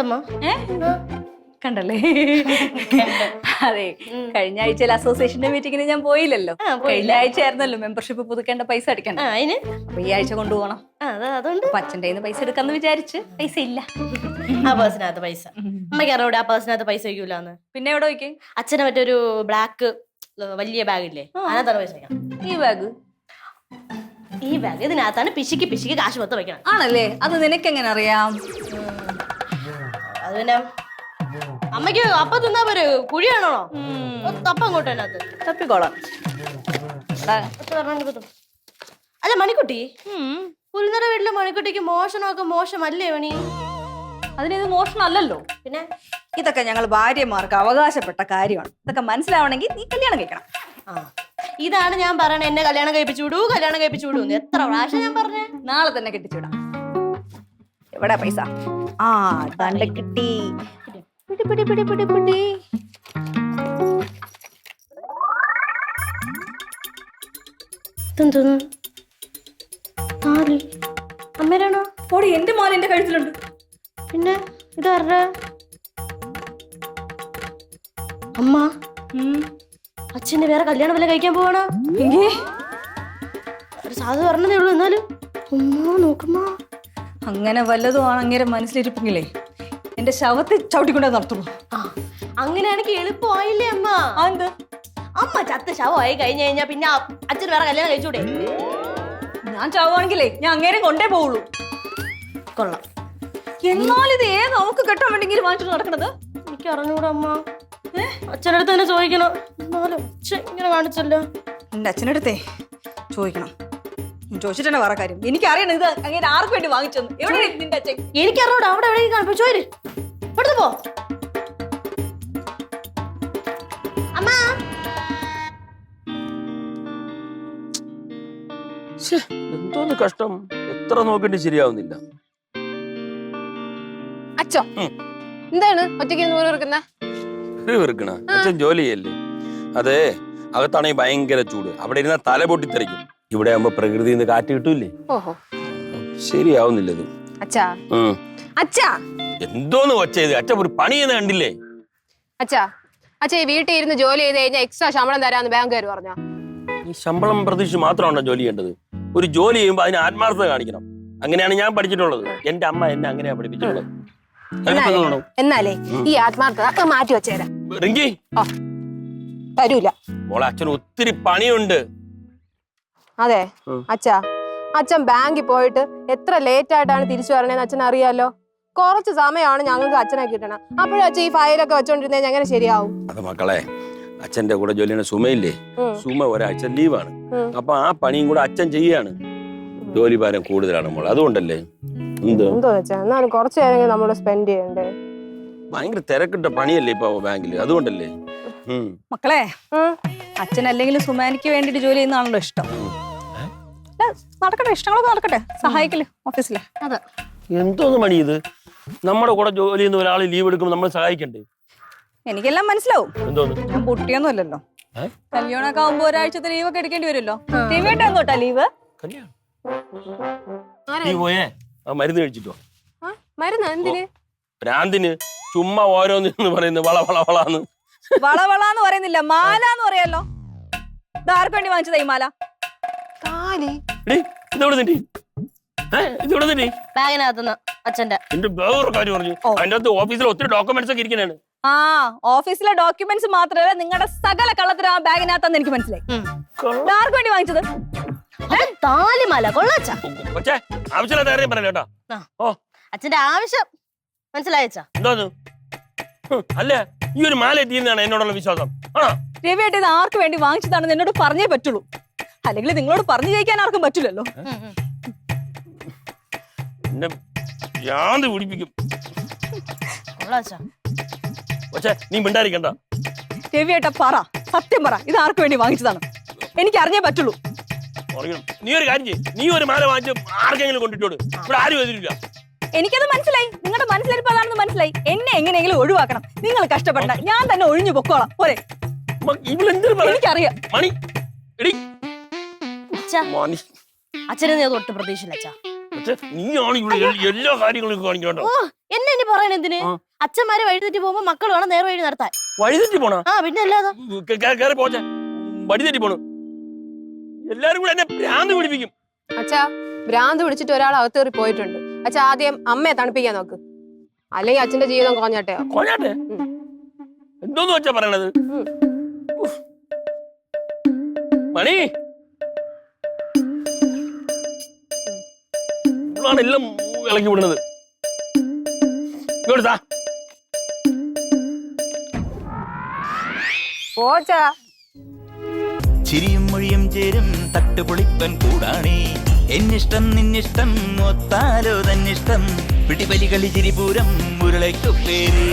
എന്തുമ്മ കണ്ടല്ലേ? അതെ, കഴിഞ്ഞ ആഴ്ചയിൽ അസോസിയേഷന്റെ മീറ്റിങ്ങിന് ഞാൻ പോയില്ലല്ലോ. കഴിഞ്ഞ ആഴ്ച ആയിരുന്നല്ലോ മെമ്പർഷിപ്പ് പുതുക്കേണ്ട പൈസ അടിക്കണം. അതിന് അപ്പൊ ഈ ആഴ്ച കൊണ്ടുപോകണം. അതുകൊണ്ട് അച്ഛൻ്റെ കയ്യിൽ നിന്ന് പൈസ എടുക്കാന്ന് വിചാരിച്ച് പൈസ ഇല്ല. ആ പേഴ്സിനകത്ത് പൈസ അമ്മയ്ക്ക് അറിവിടെ ആ പേഴ്സിനകത്ത് പൈസ വയ്ക്കൂലെന്ന്. പിന്നെ എവിടെ വയ്ക്കും? അച്ഛനെ മറ്റൊരു ബ്ലാക്ക് വലിയ ബാഗില്ലേ, അതിനകത്താണ് പൈസ വയ്ക്കാം. ഈ ബാഗ്? ഈ ബാഗ് ഇതിനകത്താണ് പിശിക്ക് പിശിക്ക് കാശ് മൊത്തം വെക്കണം. ആണല്ലേ? അത് നിനക്ക് എങ്ങനെ അറിയാം? അത് പിന്നെ അമ്മയ്ക്ക് അപ്പം തിന്നാ പോരെ, കുഴിയാണോ അപ്പം അങ്ങോട്ട് അതിനകത്ത് തപ്പിക്കോളാം. അല്ല മണിക്കുട്ടി, പുൽനറ വീട്ടിലെ മണിക്കുട്ടിക്ക് മോഷണമൊക്കെ മോശമല്ലേ മണി? അതിനിത് മോഷണമല്ലല്ലോ. പിന്നെ ഇതൊക്കെ ഞങ്ങൾ ഭാര്യമാർക്ക് അവകാശപ്പെട്ട കാര്യമാണ്. ഇതൊക്കെ മനസ്സിലാവണമെങ്കിൽ നീ കല്യാണം കഴിക്കണം. ഇതാണ് ഞാൻ പറയണേ, എന്നെ കല്യാണം കഴിപ്പിച്ചു വിടൂ, കല്യാണം കഴിപ്പിച്ചു വിടൂ. എത്ര പ്രാവശ്യം ഞാൻ പറഞ്ഞേ? നാളെ തന്നെ കെട്ടിച്ചുവിടാം. എവിടെ പൈസ? ആ ദണ്ട കിട്ടി. പിടി പിടി പിടി പിടി പിടി. അമ്മേരാണോ? ഓടി, എന്റെ മാല എന്റെ കഴുത്തിലുണ്ട്. പിന്നെ ഇതാരുടെ അമ്മ? അച്ഛന്റെ വേറെ കല്യാണം വല്ല കഴിക്കാൻ പോവാണോ? സാധു പറഞ്ഞതേ ഉള്ളൂ. എന്നാലും നോക്കുമ്പോ അങ്ങനെ വല്ലതും ആണ് അങ്ങനെ മനസ്സിലിരിപ്പെങ്കിലേ എന്റെ ശവത്തെ ചവിട്ടിക്കൊണ്ടേ നടത്തുള്ളൂ. അങ്ങനെയാണെങ്കിൽ എളുപ്പമായില്ലേ അമ്മ? എന്ത്? അമ്മ ചത്ത ശവമായി കഴിഞ്ഞു കഴിഞ്ഞാ പിന്നെ അച്ഛൻ വേറെ കല്യാണം കഴിച്ചൂടെ? ഞാൻ ചാവുകയാണെങ്കിലേ ഞാൻ അങ്ങേരെ കൊണ്ടേ പോവുള്ളൂ. കൊള്ളാം. എന്നാലിത് നമുക്ക് കെട്ടാൻ വേണ്ടെങ്കിലും വാങ്ങിച്ചു നടക്കണത്? എനിക്ക് അറിഞ്ഞൂടാ അമ്മ. അച്ഛനടുത്ത് തന്നെ ചോദിക്കണം. എന്നാലും അച്ഛൻ ഇങ്ങനെ കാണിച്ചല്ലോ. എന്റെ അച്ഛനടുത്തേ ചോദിക്കണം. ചോദിച്ചിട്ട് തന്നെ വേറെ കാര്യം. എനിക്കറിയണം ഇത് അങ്ങനെ ആർക്ക് വേണ്ടി വാങ്ങിച്ചെന്ന്. എവിടെ നിന്റെ അച്ഛൻ? എനിക്കറിഞ്ഞൂടാ. അവിടെ എവിടെ കാണുമ്പോ ചോദിച്ചു ഇവിടുന്ന് പോ. അമ്മ എന്തോന്ന് കഷ്ടം, എത്ര നോക്കിട്ട് ശരിയാവുന്നില്ല. അച്ഛോ, എന്താണ് ഒറ്റയ്ക്ക് വെറുക്കണ? അച്ഛൻ ജോലി ചെയ്യല്ലേ? അതെ, അകത്താണെങ്കിൽ ഭയങ്കര ചൂട്. അവിടെ ഇരുന്ന തല പൊട്ടിത്തെറിക്കും. ഇവിടെ ആകുമ്പോ പ്രകൃതിയിൽ നിന്ന് കാറ്റ് കിട്ടൂല്ലേ? ഓഹോ, ശരിയാവുന്നില്ല ഇത്. അച്ഛാ അച്ഛാ, എന്തോന്ന് ഒച്ച ചെയ്ത്? അച്ഛൻ ഒരു പണി ചെയ്യുന്ന കണ്ടില്ലേ? അച്ഛാ അച്ഛാ, ഈ വീട്ടിൽ ഇരുന്ന് ജോലി ചെയ്ത് കഴിഞ്ഞാൽ എക്സ്ട്രാ ശമ്പളം തരാന്ന് ബാങ്കുകാർ പറഞ്ഞോ? ഈ ശമ്പളം പ്രതീക്ഷിച്ച് മാത്രമാണോ ജോലി ചെയ്യേണ്ടത്? ഒരു ജോലി ചെയ്യുമ്പോ അതിന് ആത്മാർത്ഥത കാണിക്കണം. അങ്ങനെയാണ് ഞാൻ പഠിച്ചിട്ടുള്ളത്. എന്റെ അമ്മ എന്നെ അങ്ങനെയാ പഠിപ്പിച്ചിട്ടുള്ളത്. എന്നാലേ ഈ ആത്മാർത്ഥത മാറ്റി വെച്ചേരാ. റിങ്കി തരൂല മോളെ, അച്ഛന് ഒത്തിരി പണിയുണ്ട്. അതെ അച്ഛാ, അച്ഛൻ ബാങ്കിൽ പോയിട്ട് എത്ര ലേറ്റ് ആയിട്ടാണ് തിരിച്ചു വരണേന്ന് അച്ഛൻ അറിയാലോ. കുറച്ച് സമയമാണ് ഞങ്ങൾക്ക് അച്ഛനെ കിട്ടണം. അപ്പോഴും അച്ഛൻ ഈ ഫയലൊക്കെ വെച്ചോണ്ടിരുന്നേ എങ്ങനെ ശരിയാവും? അത് മക്കളെ, അച്ഛന്റെ കൂടെ ജോലിയാണ് സുമയില്ലേ? സുമ ഒരാഴ്ച ലീവാണ്. അപ്പൊ ആ പണിയും കൂടെ അച്ഛൻ ചെയ്യാണ്. ജോലി ഭാരം കൂടുതലാണ് മോളെ, അതുകൊണ്ടല്ലേ. എന്തോ വെച്ചാ എന്നാലും കുറച്ച് നേരം നമ്മൾ സ്പെൻഡ് ചെയ്യണ്ടേ? ഭയങ്കര തിരക്കിട്ട പണിയല്ലേ ഇപ്പൊ ബാങ്കില്, അതുകൊണ്ടല്ലേ. മക്കളെ, അച്ഛൻ അല്ലെങ്കിലും സുമാനിക്ക് വേണ്ടിട്ട് ജോലി ചെയ്യുന്നതാണല്ലോ ഇഷ്ടം. നടക്കട്ടെ, ഇഷ്ടങ്ങളൊക്കെ നടക്കട്ടെ. സഹായിക്കല് ഓഫീസില്. അതെ. എന്തോന്ന് പണി ഇത്? നമ്മുടെ കൂടെ ജോലി ചെയ്യുന്ന ഒരാൾ ലീവ് എടുക്കുമ്പോൾ നമ്മൾ സഹായിക്കണ്ടേ? എനിക്കെല്ലാം മനസ്സിലാവും. എന്തോന്ന്? ഞാൻ പൊട്ടിയൊന്നും അല്ലല്ലോ. കല്യാണമൊക്കെ ആവുമ്പോ ഒരാഴ്ചത്തെ ലീവൊക്കെ എടുക്കേണ്ടി വരുമല്ലോ. ലീവായിട്ടാ ലീവ്? നീ പോയേ ആ മരുന്ന് കഴിച്ചിട്ടോ? മരുന്ന് എന്തിന്? ഭ്രാന്തിന്. ചുമ്മാ ഓരോന്ന് പറയുന്നത് വള വള വളാന്ന്. വളവളാന്ന് പറയുന്നില്ല, മാല എന്ന് പറയാലോ. ഇതാർക്ക് വേണ്ടി വാങ്ങിച്ചതാ ഈ മാല? ഇതെവിടെ നിന്റെ? ഇതെവിടെ നിന്റെ? ബാഗിനകത്തുനിന്ന് അച്ഛന്റെ. എന്റെ വേറൊരു കാര്യം പറഞ്ഞു. അതിന്റെ അകത്ത് ഓഫീസിൽ ഒത്തിരി ഡോക്യുമെന്റ്സ് ഒക്കെ ഇരിക്കണാണ്. ഓഫീസിലെ ഡോക്യുമെന്റ്സ് മാത്രമല്ല, നിങ്ങളുടെ സകല കള്ളത്തിന് ആ ബാഗിനകത്താന്ന് എനിക്ക് മനസ്സിലായി. ആർക്ക് വേണ്ടി വാങ്ങിച്ചത്? താലിമാല. കൊള്ളാച്ചാ. ആവശ്യമില്ലാത്ത കാര്യം പറയല്ലോ കേട്ടോ. അച്ഛന്റെ ആവശ്യം മനസ്സിലായച്ചാ? എന്തോന്ന്? അല്ല, ഈ ഒരു മാല എത്തിയെന്നാണ് എന്നോടുള്ള വിശ്വാസം. രവിയേട്ട ഇത് ആർക്ക് വേണ്ടി വാങ്ങിച്ചതാണെന്ന് എന്നോട് പറഞ്ഞേ പറ്റുള്ളൂ. അല്ലെങ്കിൽ നിങ്ങളോട് പറഞ്ഞു ജയിക്കാൻ ആർക്കും പറ്റില്ലല്ലോ. എന്നെ ഭ്രാന്ത് പിടിപ്പിക്കും. നീ മിണ്ടായിരിക്കണ്ട. രവിയേട്ട പറ, സത്യം പറ, ഇത് ആർക്ക് വേണ്ടി വാങ്ങിച്ചതാണ്? എനിക്ക് അറിഞ്ഞേ പറ്റുള്ളൂ. നീ ഒരു കാര്യം ചെയ്യ്, നീ ഒരു മാല വാങ്ങിച്ച് ആർക്കെങ്കിലും കൊണ്ടിട്ടോട്. ഇവിടെ ആരും എതിരില്ല. എനിക്കത് മനസ്സിലായി. നിങ്ങളുടെ മനസ്സിലിരിപ്പ് അതാണെന്ന് മനസ്സിലായി. എന്നെ എങ്ങനെയെങ്കിലും ഒഴിവാക്കണം. നിങ്ങൾ കഷ്ടപ്പെടണ്ട, ഞാൻ തന്നെ ഒഴിഞ്ഞു പൊക്കോളാം. പോരെ? എനിക്കറിയാം. അച്ഛനെ നീ തൊട്ട് പ്രതീക്ഷയില്ല അച്ഛാ. നീയാണ് ഇവിടെ എല്ലാ കാര്യങ്ങളും കാണിക്കണ്ടോ? ഓ എന്നെ ഇനി പറയണ എന്തിന്? അച്ഛന്മാര് വഴിതെറ്റി പോകുമ്പോ മക്കൾ വേണം നേരെ വഴി നടത്താൻ. വഴിതെറ്റി പോണോ? ആ പിന്നെ അല്ലാതെ കേറി പോച്ചെ, വഴിതെറ്റി പോണു. എല്ലാരും കൂടെ എന്നെ ഭ്രാന്ത് പിടിപ്പിക്കും. അച്ഛാ ഭ്രാന്ത് പിടിച്ചിട്ട് ഒരാൾ അകത്തേറി പോയിട്ടുണ്ട്. അച്ഛാ ആദ്യം അമ്മയെ തണുപ്പിക്കാൻ നോക്ക്, അല്ലെങ്കിൽ അച്ഛന്റെ ജീവിതം കോഞ്ഞാട്ടെ. കോഞ്ഞാട്ടെ എന്തോന്ന് വെച്ചാ പറയണത്? മണി ഇവളാണ് എല്ലാം ഇളക്കി വിടുന്നത്. ഇങ്ങോട്ടാ പോച്ചാ. ചിരിയും മൊഴിയും ചേരും തട്ടുപൊളിപ്പൻ കൂടാണേ. എന്നിഷ്ടം നിന്നിഷ്ടം ഒത്താലോ തന്നിഷ്ടം പിടിപലി കളി ചിരിപൂരം മുരളയ്ക്കു പേര്.